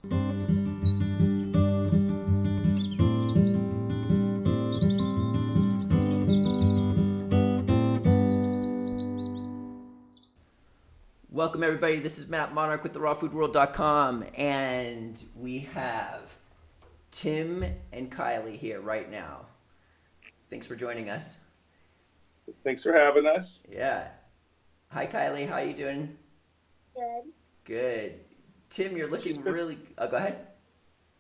Welcome everybody, this is Matt Monarch with therawfoodworld.com, and we have Tim and Kylie here right now. Thanks for joining us. Thanks for having us. Yeah. Hi Kylie, how you doing? Good. Good. Tim, you're looking really... Oh, go ahead.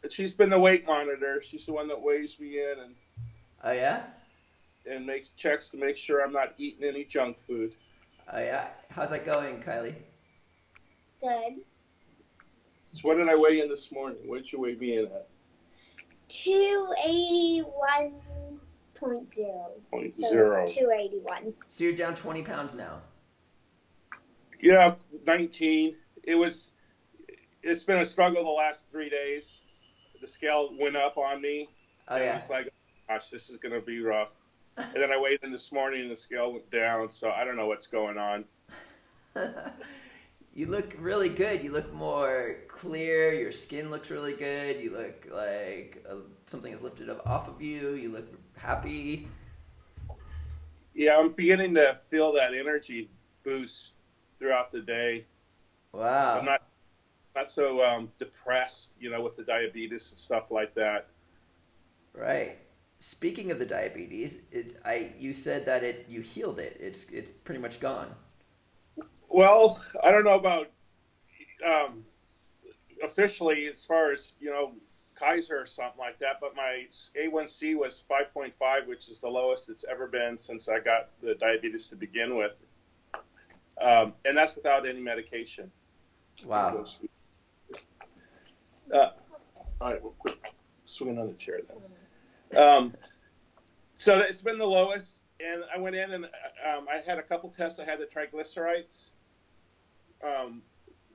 She's been the weight monitor. She's the one that weighs me in Oh yeah? and makes checks to make sure I'm not eating any junk food. Oh yeah? How's that going, Kylie? Good. So what did I weigh in this morning? What did you weigh me in at? 281.0. So 281. So you're down 20 pounds now. Yeah, 19. It's been a struggle the last 3 days. The scale went up on me. Oh yeah? It's like, gosh, this is going to be rough. And then I weighed in this morning and the scale went down. So I don't know what's going on. You look really good. You look more clear. Your skin looks really good. You look like something is lifted up off of you. You look happy. Yeah, I'm beginning to feel that energy boost throughout the day. Wow. I'm not so depressed, with the diabetes and stuff like that. Right. Speaking of the diabetes, you said that you healed it. It's pretty much gone. Well, I don't know about officially as far as, Kaiser or something like that, but my A1C was 5.5, which is the lowest it's ever been since I got the diabetes to begin with. And that's without any medication. Wow. All right, we'll quit swinging on the chair then. So it's been the lowest, and I went in and I had a couple tests. I had the triglycerides.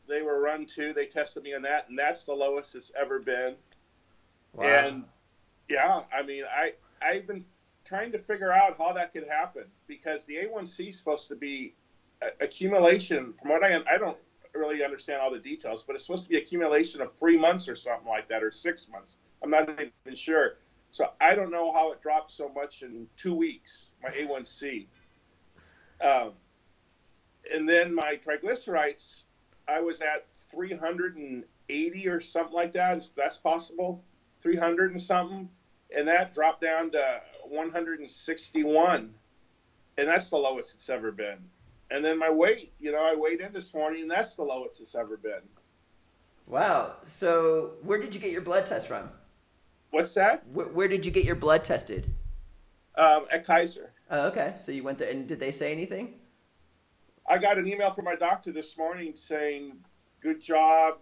They were run too. They tested me on that, and that's the lowest it's ever been. Wow. And yeah, I mean, I've been trying to figure out how that could happen because the A1C is supposed to be accumulation. From what I don't really understand all the details, but it's supposed to be accumulation of 3 months or something like that, or 6 months. I'm not even sure. So I don't know how it dropped so much in 2 weeks, my A1C. And then my triglycerides, I was at 380 or something like that. If that's possible, 300 and something. And that dropped down to 161. And that's the lowest it's ever been. And then my weight, I weighed in this morning, and that's the lowest it's ever been. Wow. So where did you get your blood test from? What's that? Where did you get your blood tested? At Kaiser. Oh, okay. So you went there, and did they say anything? I got an email from my doctor this morning saying, good job.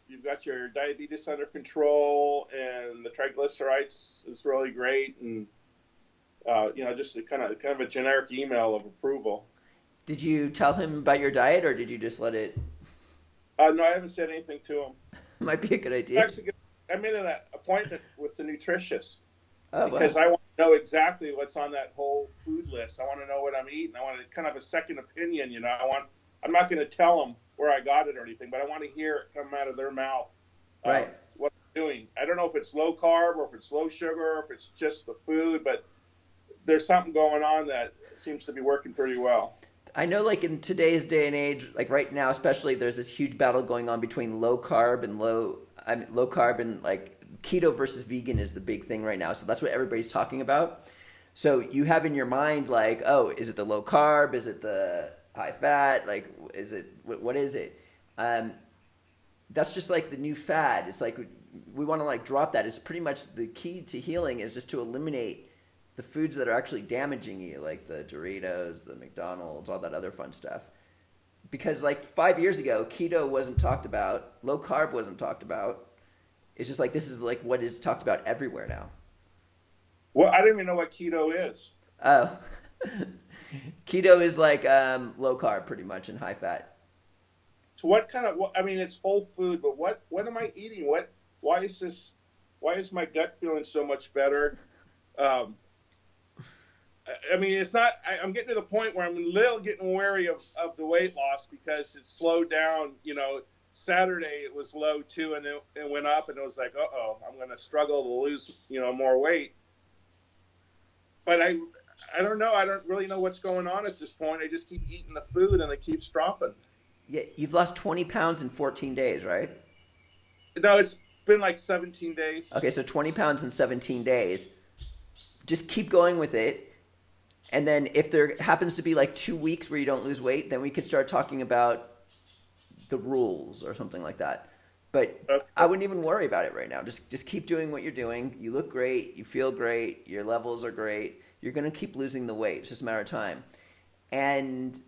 You've got your diabetes under control, and the triglycerides is really great. And, just a kind of a generic email of approval. Did you tell him about your diet, or did you just let it? No, I haven't said anything to him. Might be a good idea. Actually, I'm in an appointment with the nutritionist because wow. I want to know exactly what's on that whole food list. I want to know what I'm eating. I want to kind of a second opinion. I'm not going to tell them where I got it or anything, but I want to hear it come out of their mouth. Right. What I'm doing. I don't know if it's low carb or if it's low sugar or if it's just the food, but there's something going on that seems to be working pretty well. I know, like, in today's day and age, like right now especially, there's this huge battle going on between low carb and like keto versus vegan is the big thing right now. So that's what everybody's talking about. So you have in your mind, like, oh, is it the low carb? Is it the high fat? Like, what is it? That's just like the new fad. It's like we want to like drop that. It's pretty much the key to healing is just to eliminate the foods that are actually damaging you, like the Doritos, the McDonald's, all that other fun stuff. Because like 5 years ago, keto wasn't talked about, low carb wasn't talked about. It's just like this is like what is talked about everywhere now. Well, I don't even know what keto is. Oh, keto is like low carb pretty much and high fat. So what kind of? I mean, it's whole food, but what am I eating? Why is my gut feeling so much better? I mean, it's not. I'm getting to the point where I'm a little getting wary of the weight loss because it's slowed down. Saturday it was low too, and then it went up, and it was like, I'm going to struggle to lose, more weight. But I don't know. I don't really know what's going on at this point. I just keep eating the food, and it keeps dropping. Yeah, you've lost 20 pounds in 14 days, right? No, it's been like 17 days. Okay, so 20 pounds in 17 days. Just keep going with it. And then if there happens to be like 2 weeks where you don't lose weight, then we could start talking about the rules or something like that. But okay. I wouldn't even worry about it right now. Just keep doing what you're doing. You look great. You feel great. Your levels are great. You're going to keep losing the weight. It's just a matter of time. And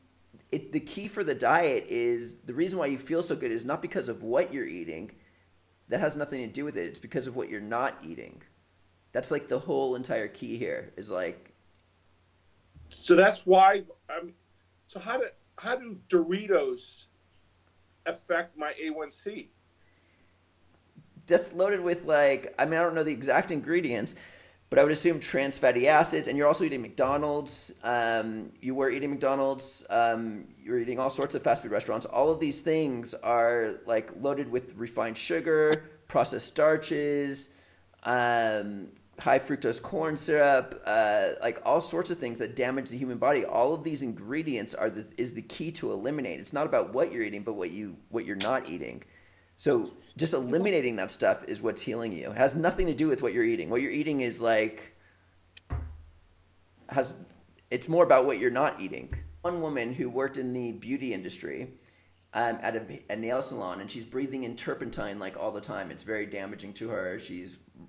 the key for the diet is the reason why you feel so good is not because of what you're eating. That has nothing to do with it. It's because of what you're not eating. That's like the whole entire key here is like. So that's why. So how do Doritos affect my A1C? That's loaded with like, I don't know the exact ingredients, but I would assume trans fatty acids. And you're also eating McDonald's. You were eating McDonald's. You're eating all sorts of fast food restaurants. All of these things are like loaded with refined sugar, processed starches, high fructose corn syrup, like all sorts of things that damage the human body. All of these ingredients is the key to eliminate. It's not about what you're eating, but what you're not eating. So just eliminating that stuff is what's healing you. It has nothing to do with what you're eating. What you're eating is like it's more about what you're not eating. One woman who worked in the beauty industry at a nail salon, and she's breathing in turpentine like all the time. It's very damaging to her.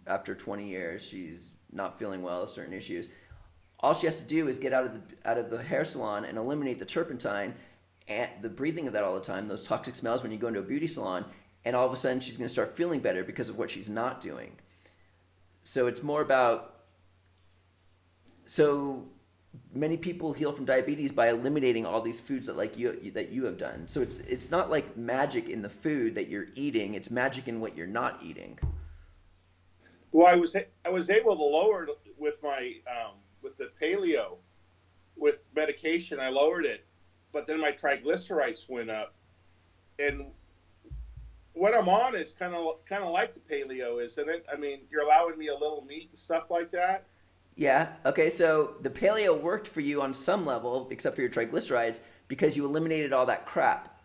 After 20 years, she's not feeling well with certain issues. All she has to do is get out of the hair salon and eliminate the turpentine and the breathing of that all the time, those toxic smells when you go into a beauty salon, and all of a sudden she's going to start feeling better because of what she's not doing. So it's more about, so many people heal from diabetes by eliminating all these foods that you have done. So it's not like magic in the food that you're eating, it's magic in what you're not eating. Well, I was able to lower it with my with the paleo, with medication. I lowered it, but then my triglycerides went up. And what I'm on is kind of like the paleo, isn't it? I mean, you're allowing me a little meat and stuff like that. Yeah. Okay. So the paleo worked for you on some level, except for your triglycerides, because you eliminated all that crap.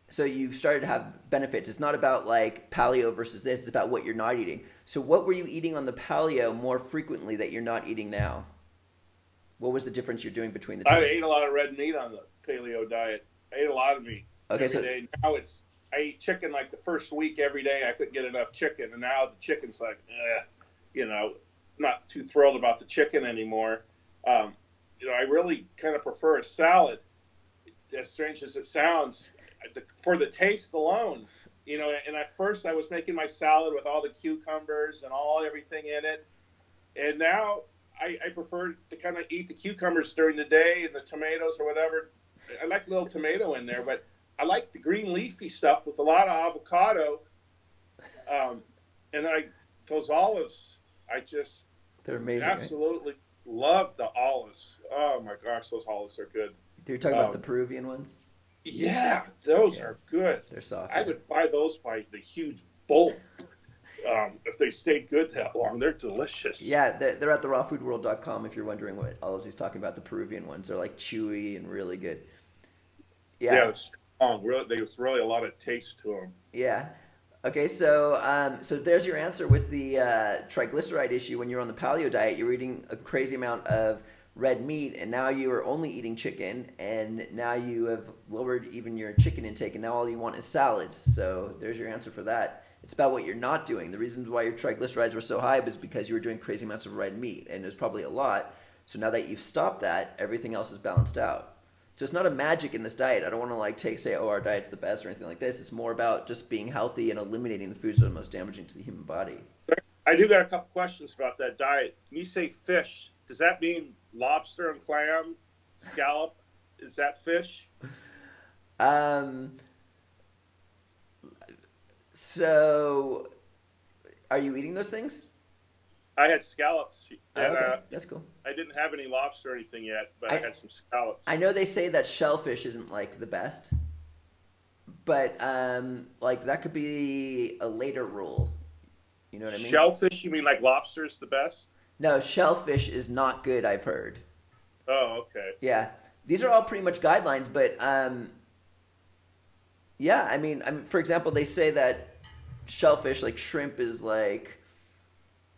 So you started to have benefits. It's not about like paleo versus this. It's about what you're not eating. So what were you eating on the paleo more frequently that you're not eating now? What was the difference you're doing between the two? I ate a lot of red meat on the paleo diet. I ate a lot of meat every day. Now I eat chicken like the first week every day. I couldn't get enough chicken, and now the chicken's like, not too thrilled about the chicken anymore. I really kind of prefer a salad, as strange as it sounds, for the taste alone. And at first I was making my salad with all the cucumbers and everything in it. And now I prefer to kind of eat the cucumbers during the day and the tomatoes or whatever. I like a little tomato in there, but I like the green leafy stuff with a lot of avocado. And then those olives, they're amazing. Absolutely love the olives. Oh my gosh, those olives are good. You're talking about the Peruvian ones? Yeah, those are good. They're soft. I would buy those by the huge bowl. If they stayed good that long, they're delicious. Yeah, they're at therawfoodworld.com if you're wondering what olives he's talking about. The Peruvian ones, they're like chewy and really good. Yeah, it's strong. There's really a lot of taste to them. Yeah. Okay, so there's your answer with the triglyceride issue. When you're on the paleo diet, you're eating a crazy amount of red meat, and now you are only eating chicken, and now you have lowered even your chicken intake, and now all you want is salads. So there's your answer for that. It's about what you're not doing. The reasons why your triglycerides were so high was because you were doing crazy amounts of red meat, and there's probably a lot. So now that you've stopped that, everything else is balanced out. So it's not a magic in this diet. I don't want to say, our diet's the best or anything like this. It's more about just being healthy and eliminating the foods that are most damaging to the human body. I do got a couple questions about that diet. When you say fish, does that mean lobster and clam, scallop? Is that fish? So are you eating those things? I had scallops. And, okay. That's cool. I didn't have any lobster or anything yet, but I had some scallops. I know they say that shellfish isn't like the best, but like that could be a later rule. You know what I mean? Shellfish, you mean like lobster's the best? No, shellfish is not good, I've heard. Oh, okay. Yeah. These are all pretty much guidelines, but yeah, I mean, for example, they say that shellfish, like shrimp, is like,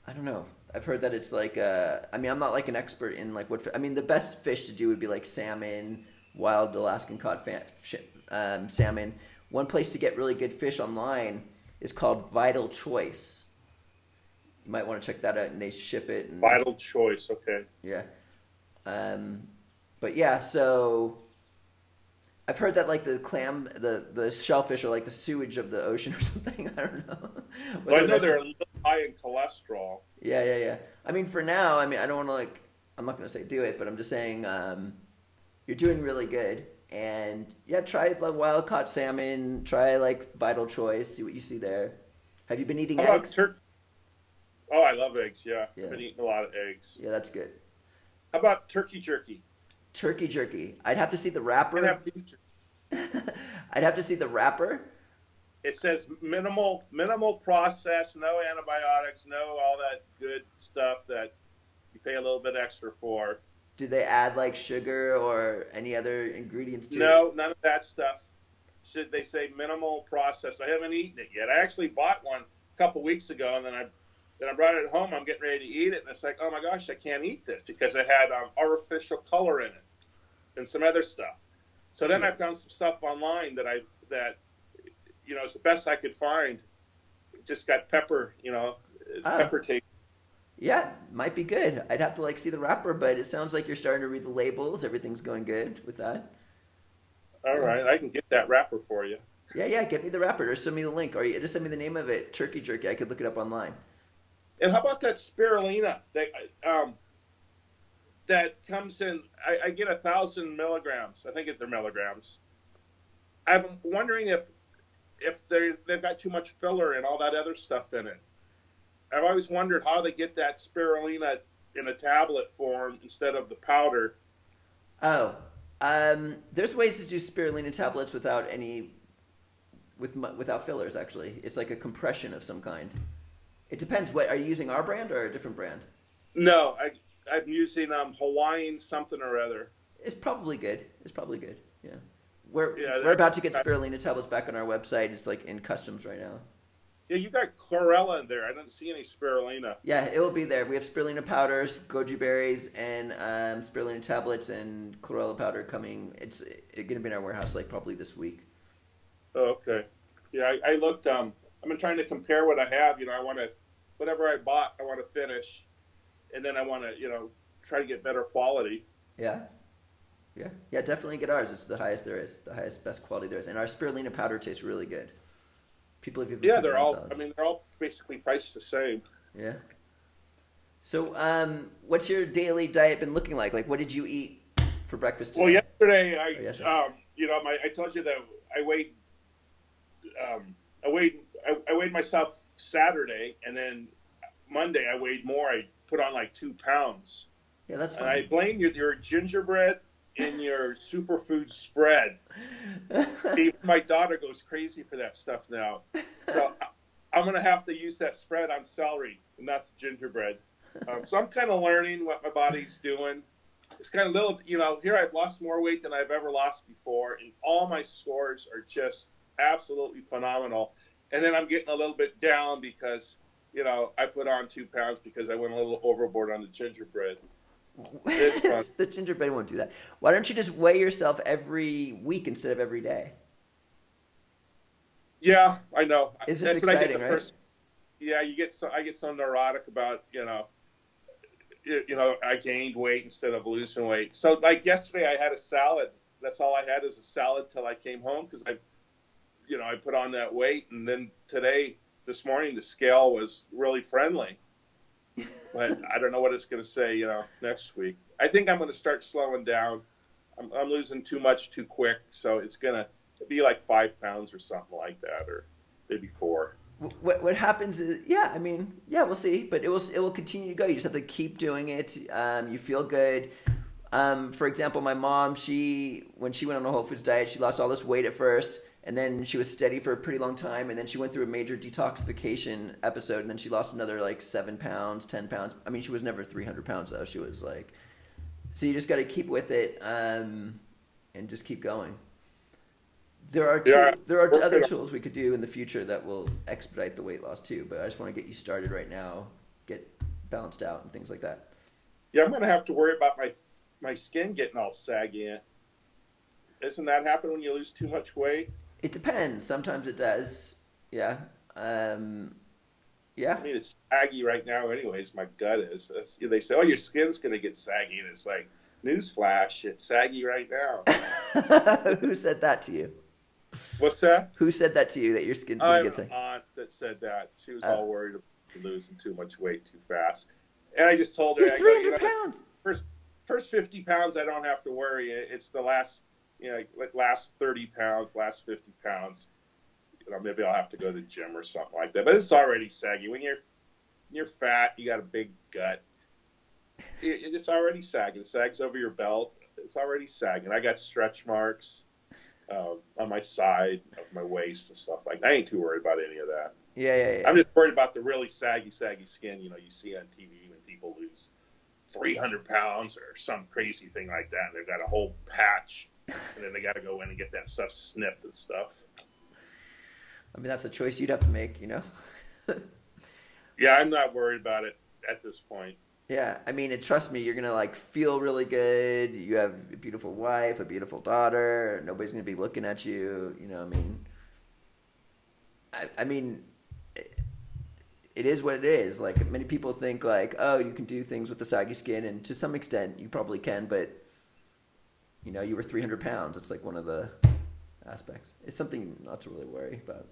I don't know. I've heard that it's like, I mean, I'm not like an expert in like what, I mean, the best fish to do would be like salmon, wild Alaskan cod salmon. One place to get really good fish online is called Vital Choice. You might want to check that out, and they ship it. And, Vital Choice, okay. yeah. But yeah, so I've heard that like the clam, the shellfish are like the sewage of the ocean or something. I don't know. Well, I know they're a little high in cholesterol. Yeah. I mean, for now, I mean, I don't want to like, I'm not going to say do it, but I'm just saying you're doing really good. And yeah, try like wild caught salmon, try like Vital Choice, see what you see there. Have you been eating eggs? Oh, I love eggs, yeah. I've been eating a lot of eggs. Yeah, that's good. How about turkey jerky? Turkey jerky. I'd have to see the wrapper. I'd have beef jerky. I'd have to see the wrapper. It says minimal process, no antibiotics, no all that good stuff that you pay a little bit extra for. Do they add like sugar or any other ingredients to it? No, none of that stuff. Should they say minimal process? I haven't eaten it yet. I actually bought one a couple weeks ago, and then I brought it home. I'm getting ready to eat it, and it's like, oh my gosh, I can't eat this because it had artificial color in it and some other stuff. So then I found some stuff online that you know, it's the best I could find. It just got pepper, you know, it's pepper taste. Yeah, might be good. I'd have to like see the wrapper, but it sounds like you're starting to read the labels. Everything's going good with that. All right, I can get that wrapper for you. Yeah, get me the wrapper or send me the link, or just send me the name of it. Turkey jerky. I could look it up online. And how about that spirulina that comes in? I get 1,000 milligrams. I think they're milligrams. I'm wondering if they've got too much filler and all that other stuff in it. I've always wondered how they get that spirulina in a tablet form instead of the powder. Oh, there's ways to do spirulina tablets without fillers. Actually, it's like a compression of some kind. It depends. What are you using? Our brand or a different brand? No, I'm using Hawaiian something or other. It's probably good. Yeah. We're about to get spirulina tablets back on our website. It's like in customs right now. Yeah, you got chlorella in there. I don't see any spirulina. Yeah, it will be there. We have spirulina powders, goji berries, and spirulina tablets and chlorella powder coming. It's going to be in our warehouse like probably this week. Oh, okay. Yeah, I looked. I've been trying to compare what I have. You know, I want to, whatever I bought, I want to finish, and then I want to, you know, try to get better quality. Yeah, definitely get ours. It's the highest there is, the highest, best quality there is, and our spirulina powder tastes really good. People have even they're all. Salads. I mean, they're all basically priced the same. Yeah. So, what's your daily diet been looking like? Like, what did you eat for breakfast today? Well, yesterday you know, I told you that I weighed myself Saturday, and then Monday I weighed more. I put on like 2 pounds. Yeah, that's fine. And I blame your gingerbread in your superfood spread. Even my daughter goes crazy for that stuff now. So I'm going to have to use that spread on celery and not the gingerbread. So I'm kind of learning what my body's doing. It's kind of little, you know, here I've lost more weight than I've ever lost before, and all my scores are just absolutely phenomenal. And then I'm getting a little bit down because, you know, I put on 2 pounds because I went a little overboard on the gingerbread. The gingerbread won't do that. Why don't you just weigh yourself every week instead of every day? Yeah, I know. It's just exciting, right? Yeah, I get so neurotic about, you know, I gained weight instead of losing weight. So like yesterday I had a salad. That's all I had is a salad till I came home because I put on that weight. And then this morning, the scale was really friendly. But I don't know what it's going to say, you know, next week. I think I'm going to start slowing down. I'm losing too much too quick, so it's going to be like 5 pounds or something like that, or maybe 4. What happens is, we'll see, but it will continue to go. You just have to keep doing it. You feel good. For example, my mom, when she went on a whole foods diet, she lost all this weight at first, and then she was steady for a pretty long time, and then she went through a major detoxification episode, and then she lost another like 7 pounds, 10 pounds. I mean, she was never 300 pounds though. She was like, so you just got to keep with it, and just keep going. There are other tools we could do in the future that will expedite the weight loss too, but I just want to get you started right now, get balanced out and things like that. Yeah, I'm gonna have to worry about my skin getting all saggy. Doesn't that happen when you lose too much weight? It depends. Sometimes it does. Yeah. Yeah. I mean, it's saggy right now anyways. My gut is. They say, oh, your skin's going to get saggy. And it's like, newsflash, it's saggy right now. Who said that to you? What's that? Who said that to you, that your skin's going to get saggy? I have an aunt that said that. She was all worried about losing too much weight too fast. And I just told her. You're 300 pounds. First 50 pounds, I don't have to worry. It's the last, like last 30 pounds, last 50 pounds. Maybe I'll have to go to the gym or something like that. But it's already saggy. When you're fat, you got a big gut. It's already sagging. It sags over your belt. It's already sagging. I got stretch marks on my side of my waist and stuff like that. I ain't too worried about any of that. Yeah. I'm just worried about the really saggy skin. You see on TV when people lose 300 pounds or some crazy thing like that. And they've got a whole patch, and then they got to go in and get that stuff snipped and stuff. I mean, that's a choice you'd have to make, Yeah, I'm not worried about it at this point. Yeah, I mean, trust me, you're gonna feel really good. You have a beautiful wife, a beautiful daughter. Nobody's gonna be looking at you. I mean, it is what it is. Like, many people think oh, you can do things with the saggy skin, and to some extent, you probably can. But you were 300 pounds. It's like one of the aspects. It's something not to really worry about.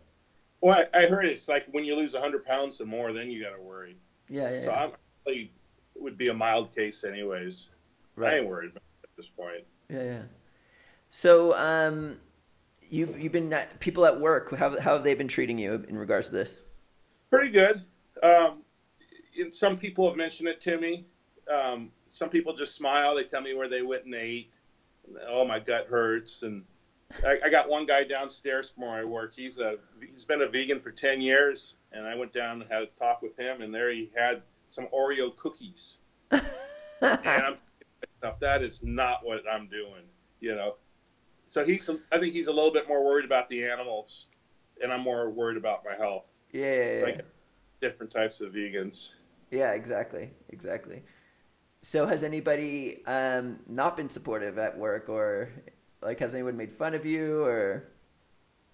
Well, I heard it's like when you lose 100 pounds or more, then you got to worry. Yeah. So it would be a mild case anyways. Right. I ain't worried about it at this point. Yeah. So, you've been people at work. How have they been treating you in regards to this? Pretty good. Some people have mentioned it to me. Some people just smile. They tell me where they went and ate. Oh, my gut hurts. And I got one guy downstairs from where I work. He's been a vegan for 10 years, and I went down and had a talk with him, and there he had some Oreo cookies. And I'm thinking, that is not what I'm doing, So I think he's a little bit more worried about the animals, and I'm more worried about my health. Yeah. So I get different types of vegans. Yeah, exactly. So has anybody not been supportive at work, or has anyone made fun of you, or?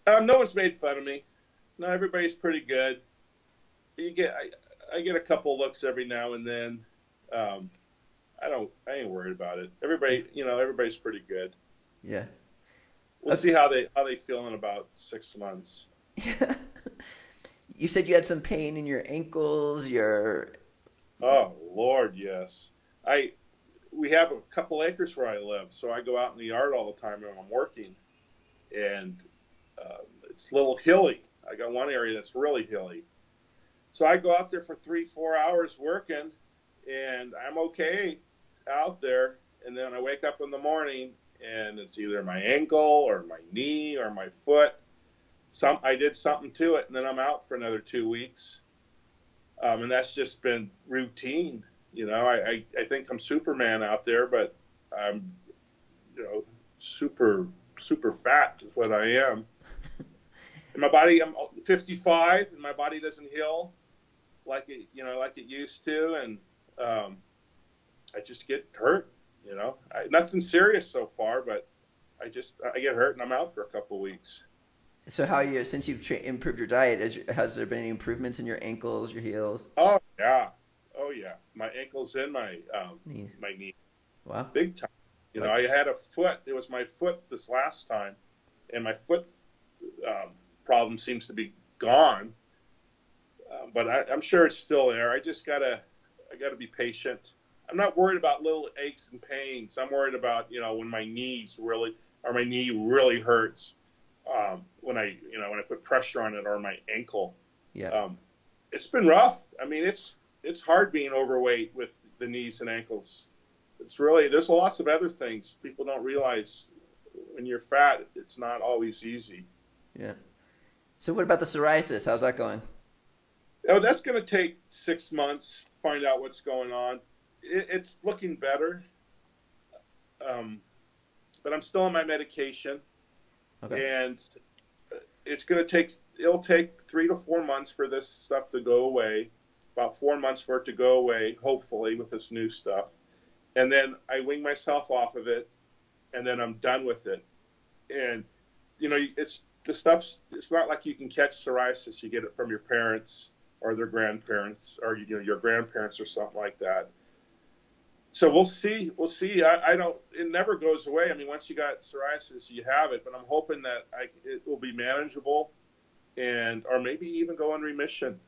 No one's made fun of me. No, everybody's pretty good. I get a couple looks every now and then. I ain't worried about it. Everybody's pretty good. Yeah. We'll see how they feel in about 6 months. Yeah. You said you had some pain in your ankles, Oh, Lord, yes. We have a couple acres where I live, so I go out in the yard all the time when I'm working, and it's a little hilly. I got one area that's really hilly. So I go out there for 3-4 hours working, and I'm okay out there, and then I wake up in the morning, and it's either my ankle or my knee or my foot. I did something to it, and then I'm out for another 2 weeks. And that's just been routine. I think I'm Superman out there, but I'm, super, super fat is what I am. And my body, I'm 55, and my body doesn't heal like it used to. And I just get hurt, nothing serious so far, but I get hurt and I'm out for a couple of weeks. So since you've improved your diet, has there been any improvements in your ankles, your heels? Oh yeah. My ankles and my knees. My knee. Wow. Big time. I had a foot. It was my foot this last time, and my foot problem seems to be gone. But I'm sure it's still there. I gotta be patient. I'm not worried about little aches and pains. I'm worried about when my knee really hurts. When I put pressure on it, or my ankle. Yeah. It's been rough. I mean, it's hard being overweight with the knees and ankles. There's lots of other things people don't realize. When you're fat, it's not always easy. Yeah. So what about the psoriasis? How's that going? Oh, that's going to take 6 months. Find out what's going on. It's looking better, um, but I'm still on my medication, Okay. and it's going to take. It'll take 3 to 4 months for this stuff to go away. About 4 months for it to go away, hopefully, with this new stuff. And then I wing myself off of it, and then I'm done with it. And it's the stuff's. It's not like you can catch psoriasis. You get it from your parents or their grandparents, or your grandparents or something like that. So we'll see. We'll see. I don't. It never goes away. I mean, once you got psoriasis, you have it. But I'm hoping that it will be manageable, and or maybe even go in remission.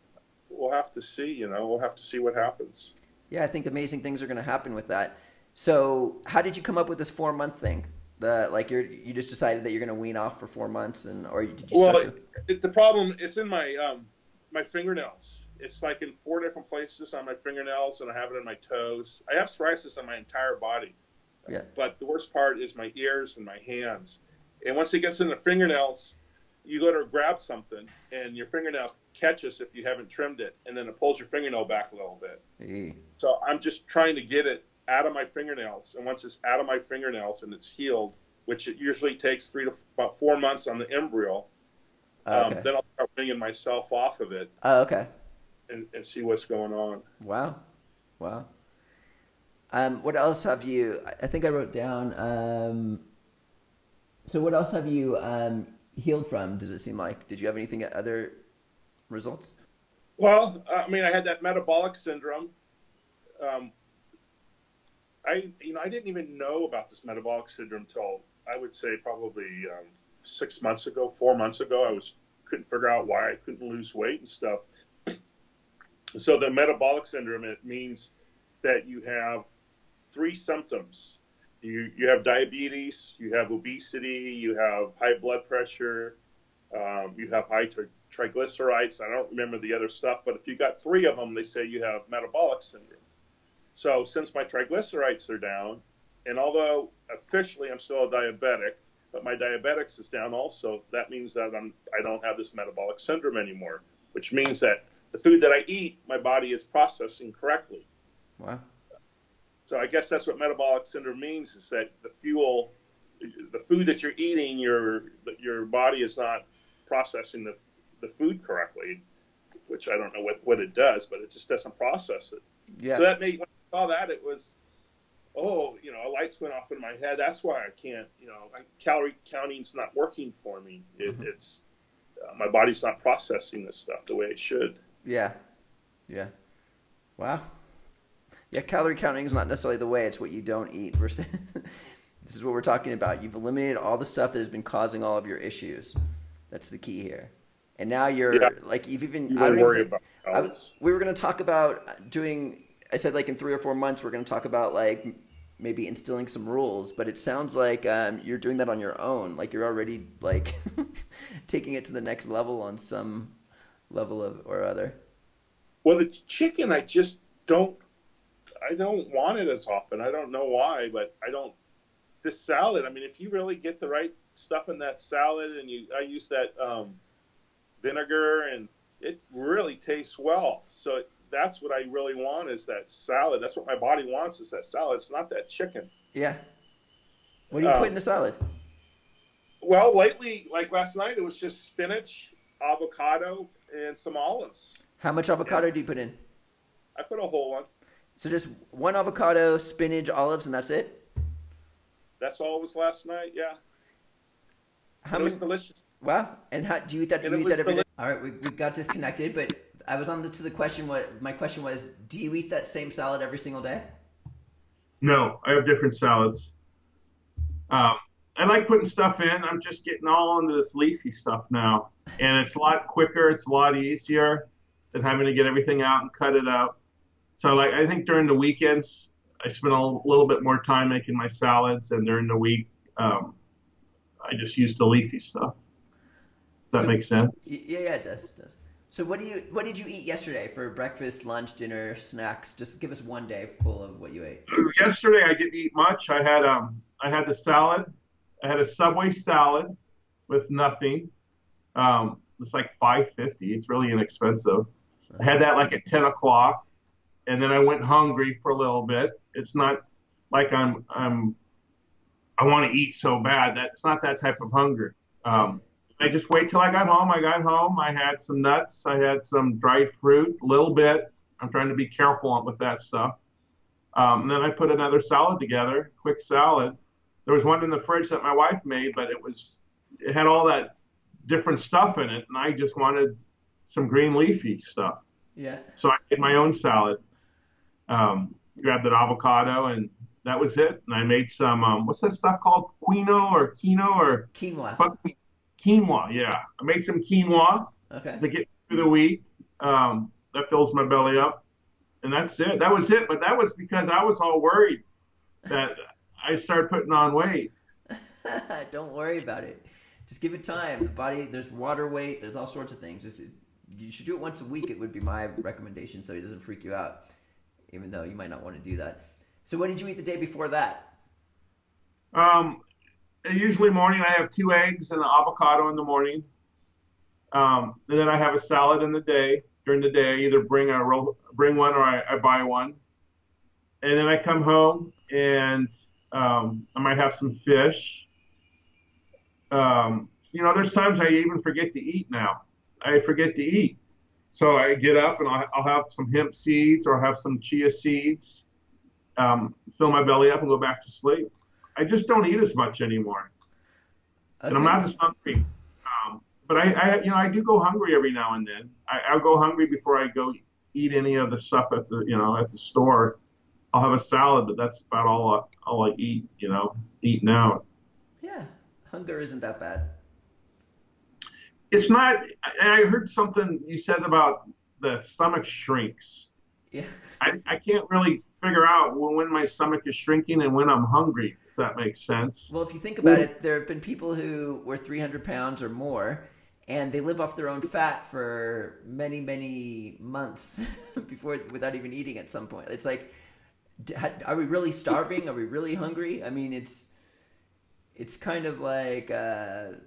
We'll have to see. We'll have to see what happens. Yeah, I think amazing things are going to happen with that. So, how did you come up with this 4 month thing? You just decided that you're going to wean off for 4 months, or did you Well, start the problem it's in my fingernails. It's like in 4 different places on my fingernails, and I have it in my toes. I have psoriasis on my entire body. Yeah. But the worst part is my ears and my hands. And once it gets in the fingernails, you go to grab something, and your fingernail catches if you haven't trimmed it, and then it pulls your fingernail back a little bit. Hey. So I'm just trying to get it out of my fingernails. And once it's out of my fingernails and it's healed, which it usually takes about 4 months on the embryo, Okay. then I'll start winging myself off of it Oh, okay. and see what's going on. Wow. Wow. What else have you? I think I wrote down. So what else have you healed from? Does it seem like? Did you have anything other results? Well, I mean, I had that metabolic syndrome. I didn't even know about this metabolic syndrome till I would say probably 6 months ago, 4 months ago. Couldn't figure out why I couldn't lose weight and stuff. So the metabolic syndrome, it means that you have three symptoms. You have diabetes, you have obesity, you have high blood pressure, you have high triglycerides. I don't remember the other stuff, but if you got three of them, they say you have metabolic syndrome. So since my triglycerides are down, and although officially I'm still a diabetic, but my diabetics is down also, that means that I don't have this metabolic syndrome anymore, which means that the food that I eat, my body is processing correctly. Wow. So I guess that's what metabolic syndrome means, is that the food that you're eating, your body is not processing the food correctly, which I don't know what it does, but it just doesn't process it. Yeah. So that made, when I saw that, it was, lights went off in my head. That's why I can't, calorie counting's not working for me. It's my body's not processing this stuff the way it should. Yeah. Yeah. Wow. Yeah, calorie counting is not necessarily the way. It's what you don't eat versus this is what we're talking about. You've eliminated all the stuff that has been causing all of your issues. That's the key here. And now you're like, you've even, I don't worry about calories. We were going to talk about doing, I said like in 3 or 4 months, we're going to talk about like maybe instilling some rules, but it sounds like you're doing that on your own. Like you're already like taking it to the next level on some level of or other. Well, the chicken, I don't want it as often. I don't know why, but this salad, I mean, if you really get the right stuff in that salad, and I use that vinegar, and it really tastes well. So that's what I really want, is that salad. That's what my body wants, is that salad. It's not that chicken. Yeah. What do you put in the salad? Well, lately, like last night, it was just spinach, avocado, and some olives. How much avocado do you put in? I put a whole one. So just one avocado, spinach, olives, and that's it? That's all it was last night, yeah. It was delicious. Wow. And how do you eat that? Do you eat that every day? All right, we got disconnected, but I was on to the question. My question was, do you eat that same salad every single day? No, I have different salads. I like putting stuff in. I'm just getting all into this leafy stuff now. And it's a lot quicker. It's a lot easier than having to get everything out and cut it out. So I think during the weekends, I spend a little bit more time making my salads, and during the week, I just use the leafy stuff. Does that make sense? Yeah, it does. It does. So what did you eat yesterday for breakfast, lunch, dinner, snacks? Just give us one day full of what you ate. Yesterday, I didn't eat much. I had the salad. I had a Subway salad with nothing. It's like $5.50. It's really inexpensive. I had that like at 10 o'clock, and then I went hungry for a little bit. It's not like I want to eat so bad. That's not that type of hunger. I just wait till I got home. I got home. I had some nuts. I had some dried fruit, a little bit. I'm trying to be careful with that stuff. And then I put another salad together, quick salad. There was one in the fridge that my wife made, but it had all that different stuff in it, and I just wanted some green leafy stuff. Yeah. So I made my own salad. Grabbed an avocado, and that was it. And I made some what's that stuff called? Quinoa. Quinoa, yeah. I made some quinoa to get through the week. That fills my belly up, and that's it. That was it. But that was because I was all worried that I started putting on weight. Don't worry about it. Just give it time. The body, there's water weight, there's all sorts of things. You should do it once a week. It would be my recommendation, so it doesn't freak you out, even though you might not want to do that. So what did you eat the day before that? Usually morning I have 2 eggs and an avocado in the morning. And then I have a salad during the day. I either bring one or I buy one. And then I come home and I might have some fish. There's times I even forget to eat now. I forget to eat. So I get up and I'll have some hemp seeds or I'll have some chia seeds, fill my belly up and go back to sleep. I just don't eat as much anymore. Okay. And I'm not as hungry. But I do go hungry every now and then. I'll go hungry before I go eat any of the stuff at the store. I'll have a salad, but that's about all I eat, eating out. Yeah. Hunger isn't that bad. It's not. I heard something you said about the stomach shrinks. Yeah. I can't really figure out when my stomach is shrinking and when I'm hungry, if that makes sense. Well, if you think about it, there have been people who were 300 pounds or more, and they live off their own fat for many, many months without even eating at some point. It's like, are we really starving? Are we really hungry? I mean, it's kind of like that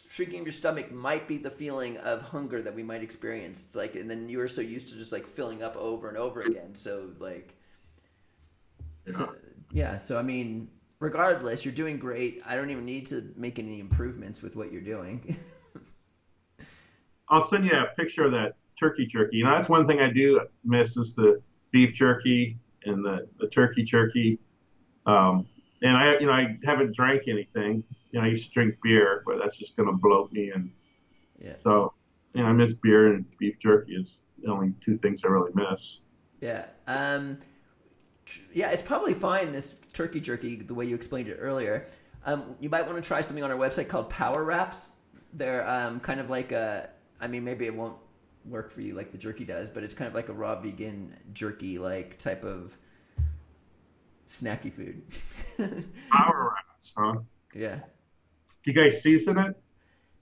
shrinking of your stomach might be the feeling of hunger that we might experience. It's like, and then you are so used to just like filling up over and over again. So like, so I mean, regardless, you're doing great. I don't even need to make any improvements with what you're doing. I'll send you a picture of that turkey jerky. That's one thing I do miss is the beef jerky and the turkey jerky. And I haven't drank anything. I used to drink beer, but that's just going to bloat me. And so, I miss beer and beef jerky is the only 2 things I really miss. Yeah. It's probably fine, this turkey jerky, the way you explained it earlier. You might want to try something on our website called Power Wraps. They're kind of like maybe it won't work for you like the jerky does, but it's kind of like a raw vegan jerky like type of snacky food. Power Wraps, huh? Yeah. You guys season it?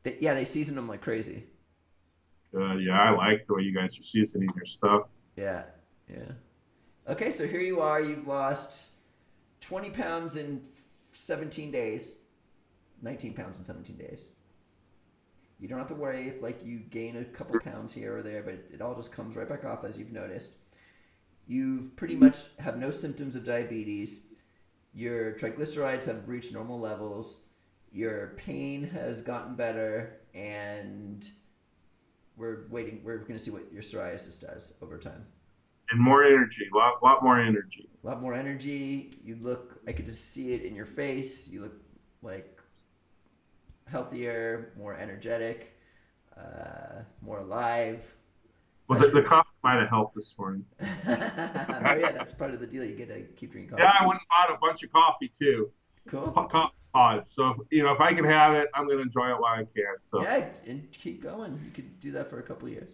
They season them like crazy. Good. Yeah, I like the way you guys are seasoning your stuff. Yeah. Okay, so here you are. You've lost 20 pounds in 17 days. 19 pounds in 17 days. You don't have to worry if you gain a couple pounds here or there, but it all just comes right back off as you've noticed. You pretty much have no symptoms of diabetes. Your triglycerides have reached normal levels. Your pain has gotten better, and we're waiting. We're going to see what your psoriasis does over time. And more energy, lot more energy. A lot more energy. You look, I could just see it in your face. You look like healthier, more energetic, more alive. Well, the coffee might have helped this morning. Oh yeah, that's part of the deal. You get to keep drinking coffee. Yeah, I went and bought a bunch of coffee too. Cool. Coffee pods. So if I can have it, I'm going to enjoy it while I can. So yeah, and keep going. You could do that for a couple of years.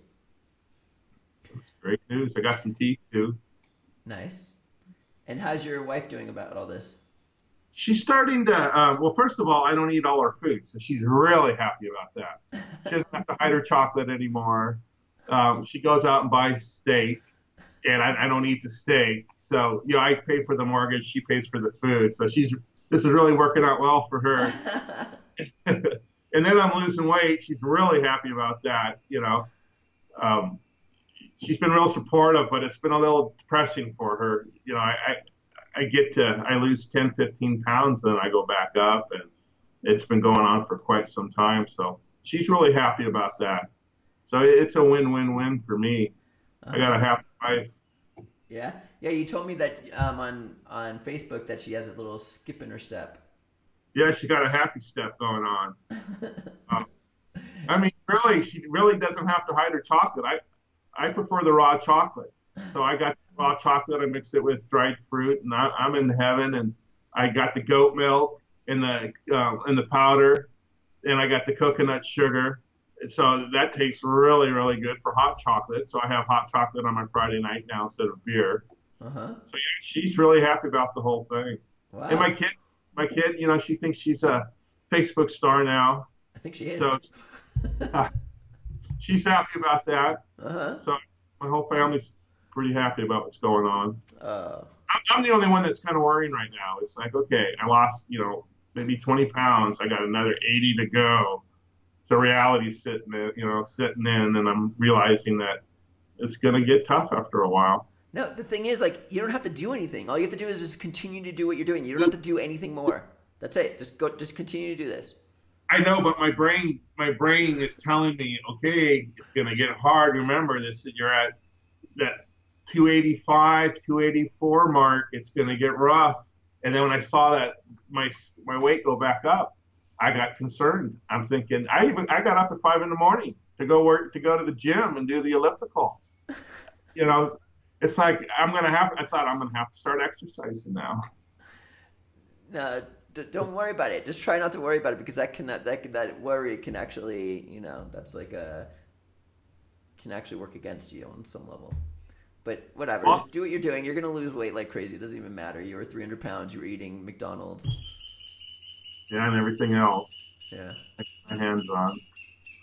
That's great news. I got some tea too. Nice. And how's your wife doing about all this? She's starting to. Well, first of all, I don't eat all her food, so she's really happy about that. She doesn't have to hide her chocolate anymore. She goes out and buys steak, and I don't eat the steak. So, I pay for the mortgage. She pays for the food. So this is really working out well for her. And And then I'm losing weight. She's really happy about that. Um, she's been real supportive, but it's been a little depressing for her. I lose 10, 15 pounds, then I go back up, and it's been going on for quite some time. So she's really happy about that. So it's a win-win-win for me. I got a happy wife. Yeah. Yeah, you told me that on Facebook that she has a little skip in her step. Yeah, she got a happy step going on. I mean, really, she really doesn't have to hide her chocolate. I prefer the raw chocolate. So I got raw chocolate. I mix it with dried fruit, and I'm in heaven. And I got the goat milk and the powder, and I got the coconut sugar. So that tastes really, really good for hot chocolate. So I have hot chocolate on my Friday night now instead of beer. Uh-huh. So yeah, she's really happy about the whole thing. Wow. And my kid, she thinks she's a Facebook star now. I think she is. So she's happy about that. Uh-huh. So my whole family's pretty happy about what's going on. I'm the only one that's kind of worrying right now. It's like, okay, I lost, maybe 20 pounds. I got another 80 to go. So reality's sitting in, and I'm realizing that it's going to get tough after a while. No, the thing is, you don't have to do anything. All you have to do is just continue to do what you're doing. You don't have to do anything more. That's it. Just continue to do this. I know, but my brain is telling me, okay, it's going to get hard. Remember this, you're at that 285, 284 mark. It's going to get rough. And then when I saw that my weight go back up, I got concerned. I'm thinking, I got up at 5 a.m. to go to the gym and do the elliptical. It's like I thought I'm gonna have to start exercising now. No, don't worry about it. Just try not to worry about it, because that worry can actually, can actually work against you on some level. But whatever, just do what you're doing. You're gonna lose weight like crazy. It doesn't even matter. You were 300 pounds. You were eating McDonald's. Yeah, and everything else. Yeah. My hands on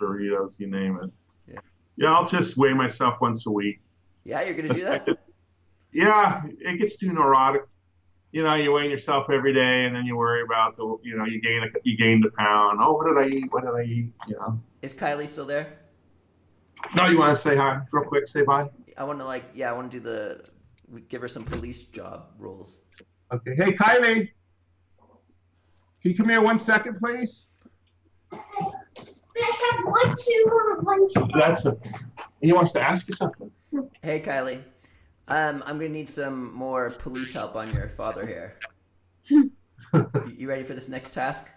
burritos, you name it. Yeah. Yeah, I'll just weigh myself once a week. Yeah, you're gonna do that. Yeah, it gets too neurotic. You weigh yourself every day, and then you worry about you gained a pound. Oh, what did I eat? What did I eat? Is Kylie still there? No, you want to say hi real quick? Say bye. I want to give her some police job roles. Okay. Hey, Kylie. Can you come here 1 second, please? I have 1, 2, 1. That's okay. He wants to ask you something. Hey, Kylie. I'm gonna need some more police help on your father here. You ready for this next task?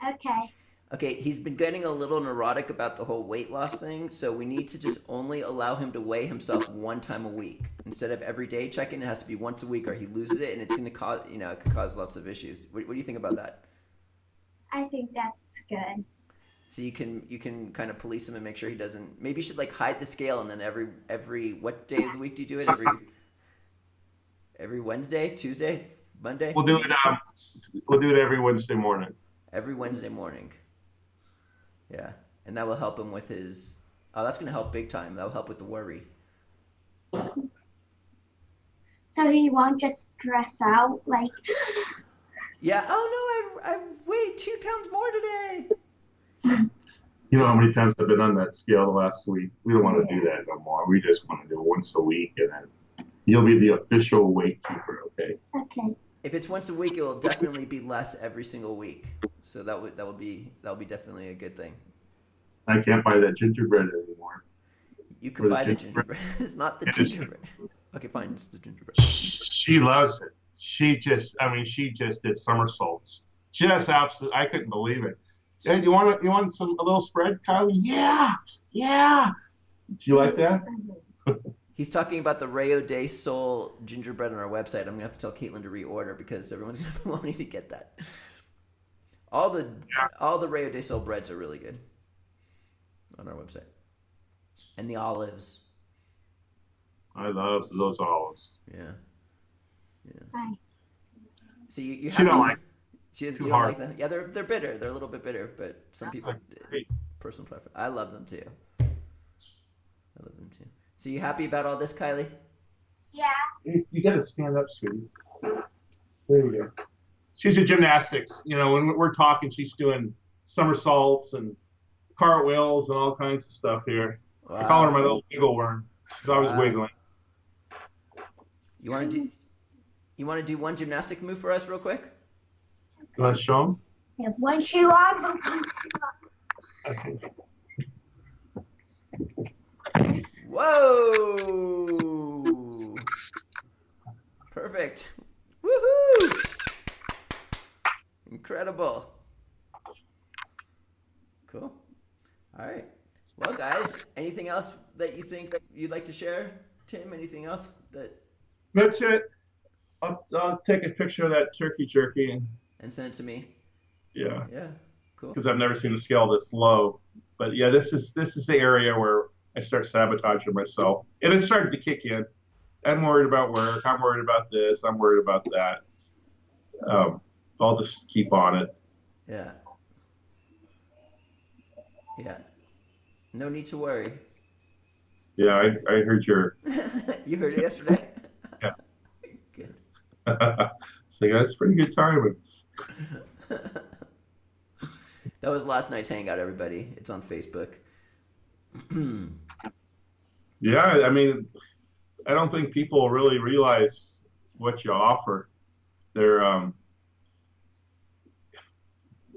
Okay. Okay, he's been getting a little neurotic about the whole weight loss thing, so we need to just only allow him to weigh himself 1 time a week. Instead of every day check-in, it has to be once a week, or he loses it, and it's going to cause, it could cause lots of issues. What do you think about that? I think that's good. So you can kind of police him and make sure he doesn't. Maybe you should hide the scale, and then every what day of the week do you do it? Every Wednesday, Tuesday, Monday. We'll do it. We'll do it every Wednesday morning. Every Wednesday morning. Yeah, and that will help him with his. Oh, that's going to help big time. That will help with the worry. So he won't just stress out Yeah. Oh no, I weighed 2 pounds more today. You know how many times I've been on that scale the last week? We don't want to do that no more. We just want to do it once a week, and then you'll be the official weight keeper, okay? Okay. If it's once a week, it will definitely be less every single week. So that will be definitely a good thing. I can't buy that gingerbread anymore. You can buy the gingerbread. It's not the gingerbread. Okay, fine. It's the gingerbread. She loves it. She just did somersaults. Just absolutely, I couldn't believe it. Hey, you want a little spread, Kylie? Yeah. Do you like that? He's talking about the Rayo de Sol gingerbread on our website. I'm gonna have to tell Caitlin to reorder because everyone's gonna be wanting to get that. All the Rayo de Sol breads are really good on our website, and the olives. I love those olives. Yeah. Bye. So you she don't like. You too don't hard. like them? Yeah, they're bitter. They're a little bit bitter, but some people personal preference. I love them too. So you happy about all this, Kylie? Yeah. You gotta stand up, sweetie. There you go. She's a gymnastics. When we're talking, she's doing somersaults and cartwheels and all kinds of stuff here. I call her Wow. my little wiggle worm because I was Wow. wiggling. You want to do one gymnastic move for us real quick? You want to show them? You have one shoe on. Whoa! Perfect. Woohoo! Incredible. Cool. All right. Well, guys, anything else that you think you'd like to share, Tim? Anything else that That's it. I'll take a picture of that turkey jerky and send it to me? yeah, Yeah. Cool. because I've never seen a scale this low. But yeah, this is the area where I start sabotaging myself, and it's starting to kick in. I'm worried about work. I'm worried about this. I'm worried about that. I'll just keep on it. Yeah. Yeah. No need to worry. Yeah, I heard your. You heard it yesterday. Yeah. Good. So that's pretty good timing. That was last night's hangout, everybody. It's on Facebook. Yeah, I mean, I don't think people really realize what you offer. They're,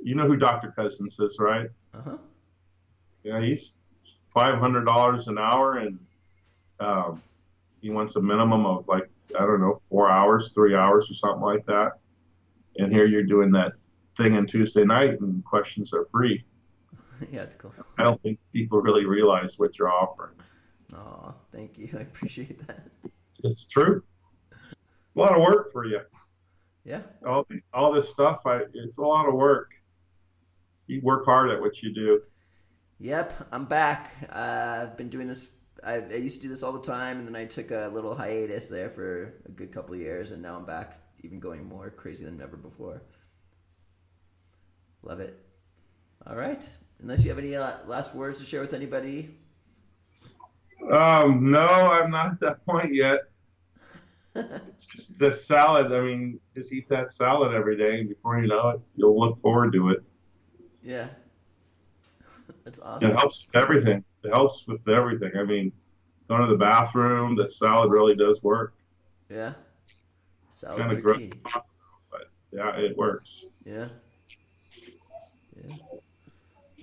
you know who Dr. Cousins is, right? Uh-huh. Yeah, he's $500 an hour, and he wants a minimum of like, I don't know, 4 hours, 3 hours, or something like that. And here you're doing that thing on Tuesday night, and questions are free. Yeah, it's cool. I don't think people really realize what you're offering. Oh, thank you. I appreciate that. It's true. It's a lot of work for you. Yeah. All this stuff, it's a lot of work. You work hard at what you do. Yep, I'm back. I've been doing this. I used to do this all the time, and then I took a little hiatus there for a good couple of years, and now I'm back, even going more crazy than ever before. Love it. All right. Unless you have any last words to share with anybody. No, I'm not at that point yet. It's just the salad. I mean, just eat that salad every day, and before you know it, you'll look forward to it. Yeah. That's It awesome. helps with everything. It helps with everything. I mean, going to the bathroom, the salad really does work. Yeah. Kind Salads of are gross, key. but yeah, it works. Yeah. Yeah.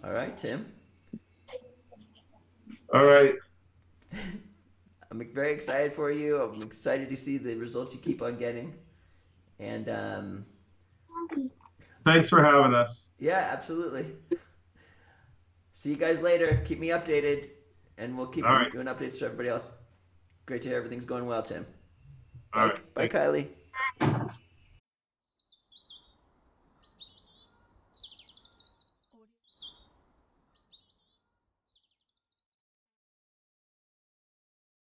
All right, Tim. All right. I'm very excited for you. I'm excited to see the results you keep on getting. And Thanks for having us. yeah, absolutely. See you guys later. Keep me updated, and we'll keep All right. doing updates to everybody else. Great to hear everything's going well, Tim. All Bye, right. bye, Kylie.